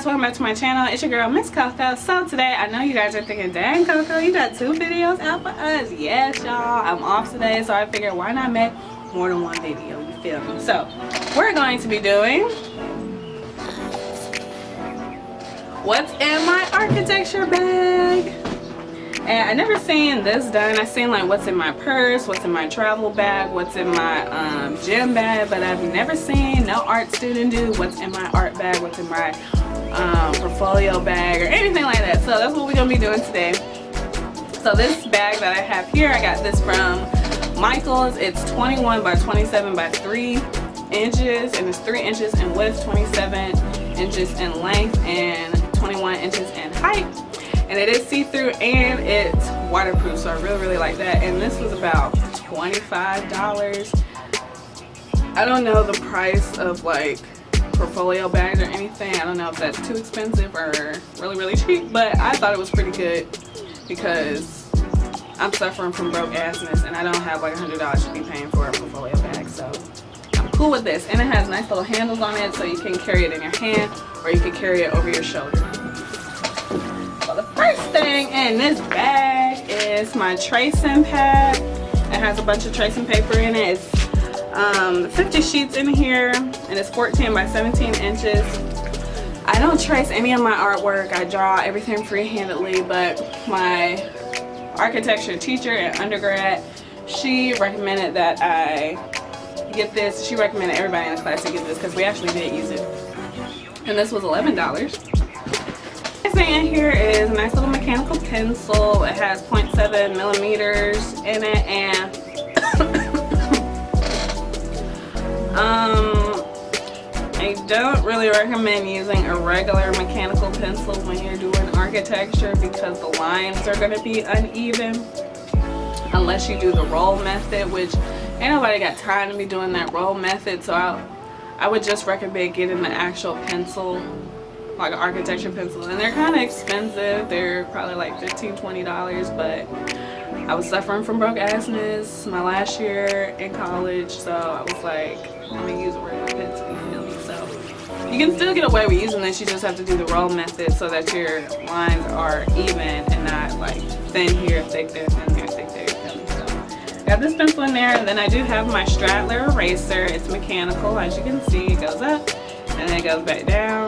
guys, welcome back to my channel. It's your girl Miss Coco. So today, I know you guys are thinking, dang Coco, you got 2 videos out for us. Yes y'all, I'm off today, so I figured why not make more than 1 video, you feel me? So we're going to be doing what's in my architecture bag. And I never seen this done. I seen like what's in my purse, what's in my travel bag, what's in my gym bag, but I've never seen no art student do what's in my art bag, what's in my portfolio bag or anything like that. So that's what we're gonna be doing today. So this bag that I have here, I got this from Michael's. It's 21 by 27 by 3 inches, and it's 3 inches in width, 27 inches in length, and 21 inches in height. And it is see-through and it's waterproof, so I really like that. And this was about $25. I don't know the price of like portfolio bags or anything. I don't know if that's too expensive or really cheap, but I thought it was pretty good because I'm suffering from broke assness and I don't have like $100 to be paying for a portfolio bag, so I'm cool with this. And it has nice little handles on it, so you can carry it in your hand or you can carry it over your shoulder. So the first thing in this bag is my tracing pad. It has a bunch of tracing paper in it. It's 50 sheets in here, and it's 14 by 17 inches. I don't trace any of my artwork. I draw everything freehandedly, but my architecture teacher at undergrad, she recommended that I get this. She recommended everybody in the class to get this because we actually did use it. And this was $11. In here is a nice little mechanical pencil. It has 0.7 millimeters in it, and I don't really recommend using a regular mechanical pencil when you're doing architecture because the lines are going to be uneven unless you do the roll method, which ain't nobody got time to be doing that roll method. So I would just recommend getting the actual pencil, like an architecture pencil, and they're kind of expensive. They're probably like $15–20, but I was suffering from broke assness my last year in college, so I was like, I'm gonna use a regular pencil, you feel me? So you can still get away with using this, you just have to do the roll method so that your lines are even and not like thin here, thick there, thin here, thick there, you feel me? So got this pencil in there, and then I do have my Straggler Eraser. It's mechanical, as you can see. It goes up and then it goes back down.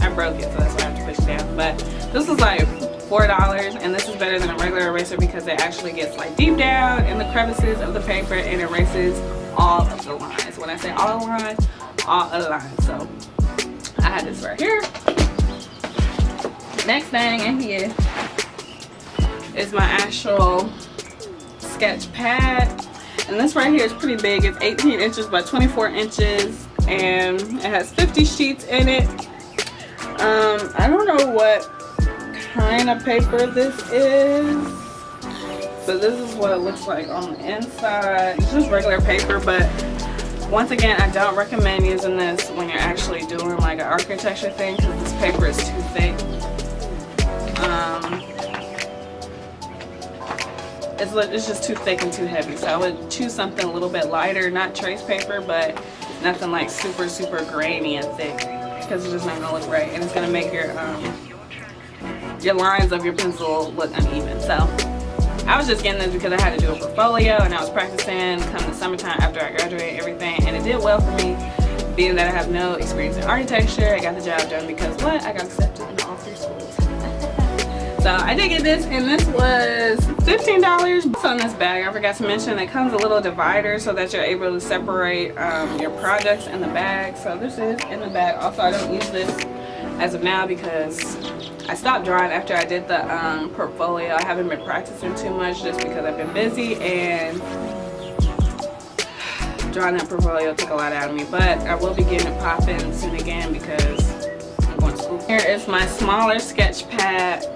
I broke it, so that's why I have to push it down. But this was like $4, and this is better than a regular eraser because it actually gets like deep down in the crevices of the paper and erases all of the lines. When I say all the lines, all of the lines. So I had this right here. Next thing in here is my actual sketch pad, and this right here is pretty big. It's 18 inches by 24 inches, and it has 50 sheets in it. I don't know what kind of paper this is, but this is what it looks like on the inside. It's just regular paper, but once again, I don't recommend using this when you're actually doing like an architecture thing because this paper is too thick. It's just too thick and too heavy, so I would choose something a little bit lighter, not trace paper, but nothing like super grainy and thick, because it's just not gonna look right, and it's gonna make your lines of your pencil look uneven. So I was just getting this because I had to do a portfolio and I was practicing come the summertime after I graduated, everything, and it did well for me, being that I have no experience in architecture. I got the job done because what? I got accepted in all 3 schools. So I did get this, and this was $15. On this bag, I forgot to mention, it comes a little divider so that you're able to separate your projects in the bag. So this is in the bag. Also, I don't use this as of now because I stopped drawing after I did the portfolio. I haven't been practicing too much just because I've been busy, and drawing that portfolio took a lot out of me. But I will be getting it popping soon again because I'm going to school. Here is my smaller sketch pad.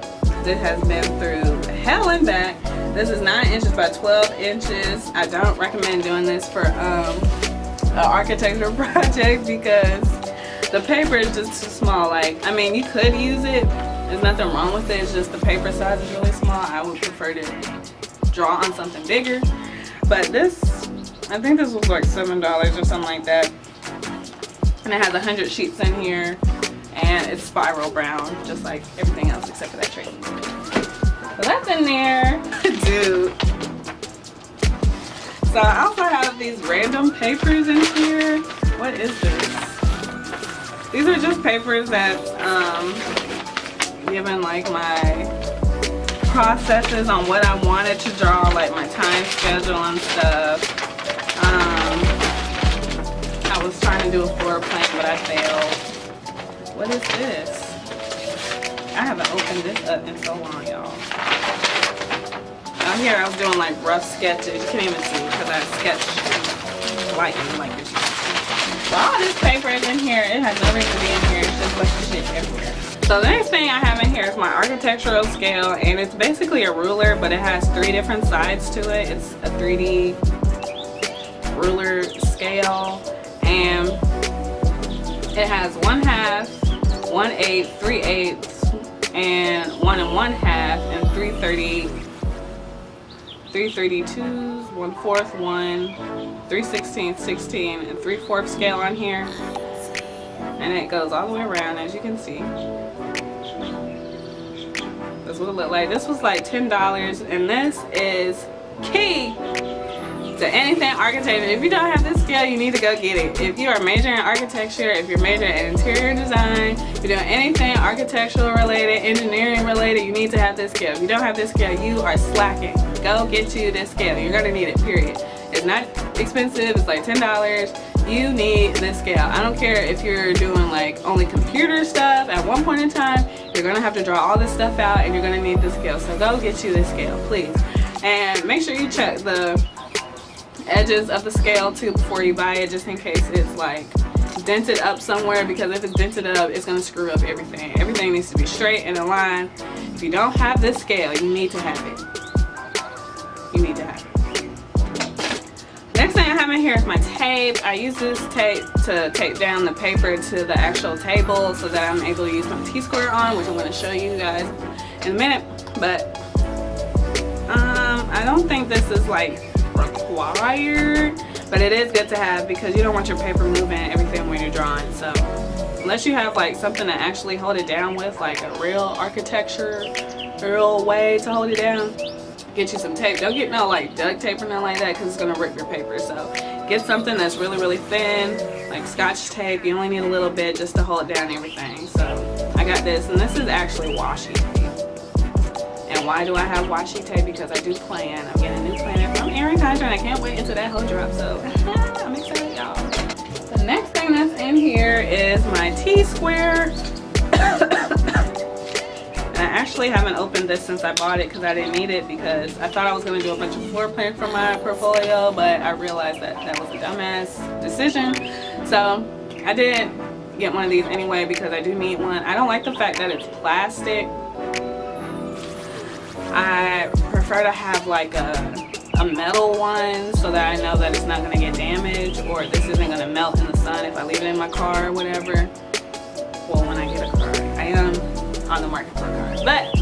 This has been through hell and back. This is 9 inches by 12 inches. I don't recommend doing this for an architectural project because the paper is just too small. Like, I mean, you could use it. There's nothing wrong with it. It's just the paper size is really small. I would prefer to draw on something bigger. But this, I think this was like $7 or something like that. And it has 100 sheets in here. and it's spiral brown, just like everything else except for that tree. So that's in there, dude. So I also have these random papers in here. What is this? These are just papers that's given like my processes on what I wanted to draw, like my time schedule and stuff. I was trying to do a floor plan, but I failed. What is this? I haven't opened this up in so long, y'all. Out here I was doing like rough sketches. You can't even see because I sketched lightly like this. So all this paper is in here. It has no reason to be in here. It's just a bunch of shit everywhere. So the next thing I have in here is my architectural scale, and it's basically a ruler, but it has 3 different sides to it. It's a 3D ruler scale, and it has 1/2, 1/8, 3/8, and 1 1/2, and 3/32s, 1/4, 3/16, 16, and 3/4 scale on here. And it goes all the way around, as you can see. This is what it looked like. This was like $10, and this is key to anything architecture. If you don't have this scale, you need to go get it. If you are majoring in architecture, if you're majoring in interior design, if you're doing anything architectural related, engineering related, you need to have this scale. If you don't have this scale, you are slacking. Go get you this scale. You're gonna need it, period. It's not expensive. It's like $10. You need this scale. I don't care if you're doing like only computer stuff. At one point in time, you're gonna have to draw all this stuff out, and you're gonna need this scale. So go get you this scale, please. And make sure you check the edges of the scale too before you buy it, just in case it's like dented up somewhere, because if it's dented up, it's gonna screw up everything. Everything needs to be straight and aligned. If you don't have this scale, you need to have it. You need to have it. Next thing I have in here is my tape. I use this tape to tape down the paper to the actual table so that I'm able to use my T-square on, which I'm going to show you guys in a minute. But I don't think this is like required, but it is good to have because you don't want your paper moving everything when you're drawing. So unless you have like something to actually hold it down with, like a real real way to hold it down, get you some tape. Don't get no like duct tape or nothing like that, because it's gonna rip your paper. So get something that's really thin, like Scotch tape. You only need a little bit just to hold down everything. So I got this, and this is actually washi tape. And why do I have washi tape? Because I do plan. I'm getting a new planner from Erin Contra, and I can't wait until that whole drop. So I'm excited, y'all. The next thing that's in here is my T-square. I actually haven't opened this since I bought it because I didn't need it, because I thought I was going to do a bunch of floor plans for my portfolio, but I realized that that was a dumbass decision. So I did get one of these anyway because I do need one. I don't like the fact that it's plastic. I prefer to have like a metal one so that I know that it's not going to get damaged, or this isn't going to melt in the sun if I leave it in my car or whatever. Well, when I get a car, I am on the market for a car, but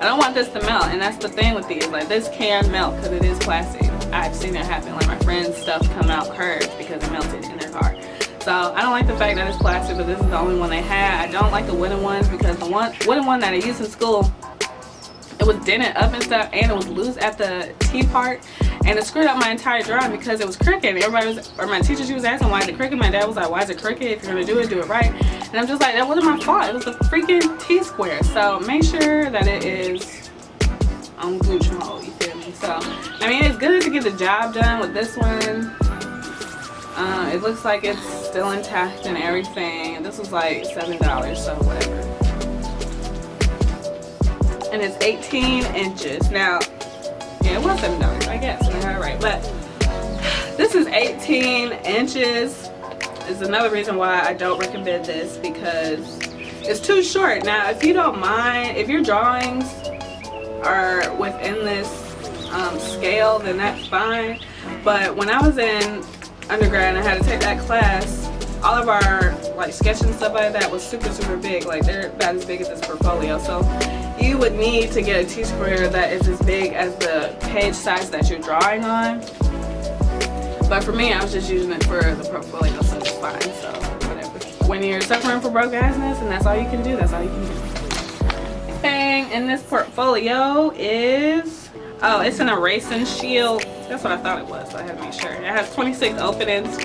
I don't want this to melt. And that's the thing with these, like this can melt because it is plastic. I've seen it happen, like my friends' stuff come out curved because it melted in their car. So I don't like the fact that it's plastic, but this is the only one they had. I don't like the wooden ones because the wooden one that I used in school, it was dented up and stuff, and it was loose at the T part, and it screwed up my entire drawing because it was crooked. Everybody was, or my teacher, she was asking why is it crooked. My dad was like, why is it crooked? If you're gonna do it right. And I'm just like, that wasn't my fault. It was a freaking T-square. So make sure that it is on Gooch mode, you feel me? So I mean, it's good to get the job done with this one. It looks like it's still intact and everything. This was like $7, so whatever. And it's 18 inches. Now, yeah, it was $7, I guess. I got it right. But this is 18 inches. Is another reason why I don't recommend this, because it's too short. Now, if you don't mind, if your drawings are within this scale, then that's fine. But when I was in undergrad and I had to take that class, all of our like sketching and stuff like that was super big. Like they're about as big as this portfolio. So you would need to get a T-square that is as big as the page size that you're drawing on. But for me, I was just using it for the portfolio, so it's fine. So whatever. when you're suffering from broke assness and that's all you can do, that's all you can do. Thing in this portfolio is, oh, it's an erasing shield. That's what I thought it was, so I had to make sure. It has 26 openings.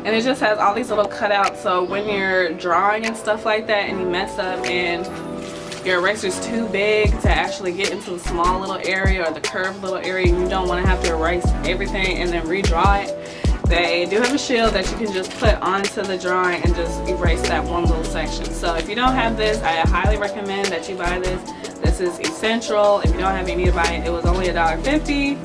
And it just has all these little cutouts, so when you're drawing and stuff like that and you mess up and your eraser's too big to actually get into the small little area or the curved little area, and you don't want to have to erase everything and then redraw it, they do have a shield that you can just put onto the drawing and just erase that one little section. So if you don't have this, I highly recommend that you buy this. This is essential. If you don't have it, you need to buy it. It was only $1.50.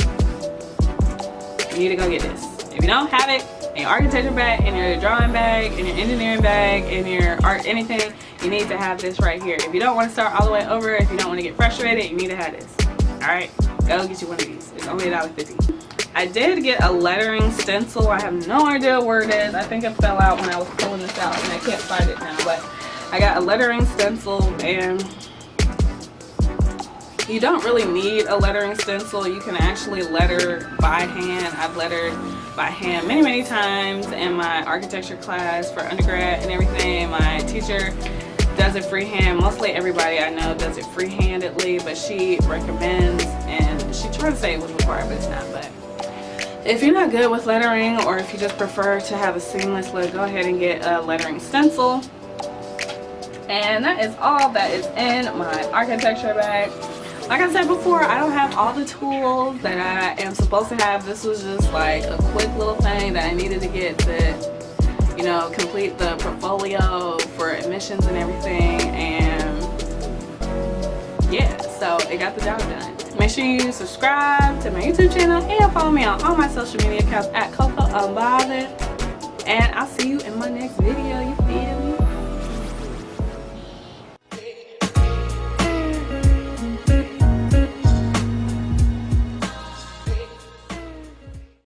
You need to go get this. If you don't have it in your architecture bag, in your drawing bag, in your engineering bag, in your art anything, you need to have this right here. If you don't want to start all the way over, if you don't want to get frustrated, you need to have this. Alright, go get you one of these. It's only $1.50. I did get a lettering stencil. I have no idea where it is. I think it fell out when I was pulling this out and I can't find it now, but I got a lettering stencil, and you don't really need a lettering stencil. You can actually letter by hand. I've lettered by hand many times in my architecture class for undergrad and everything. My teacher does it freehand. Mostly everybody I know does it free-handedly, but she recommends, and she tried to say it was required, but it's not. But if you're not good with lettering, or if you just prefer to have a seamless look, go ahead and get a lettering stencil. And that is all that is in my architecture bag. Like I said before, I don't have all the tools that I am supposed to have. This was just like a quick little thing that I needed to get to, you know, complete the portfolio for admissions and everything. And yeah, so it got the job done. Make sure you subscribe to my YouTube channel and follow me on all my social media accounts at CocoUNBOTHERED. And I'll see you in my next video. You feel?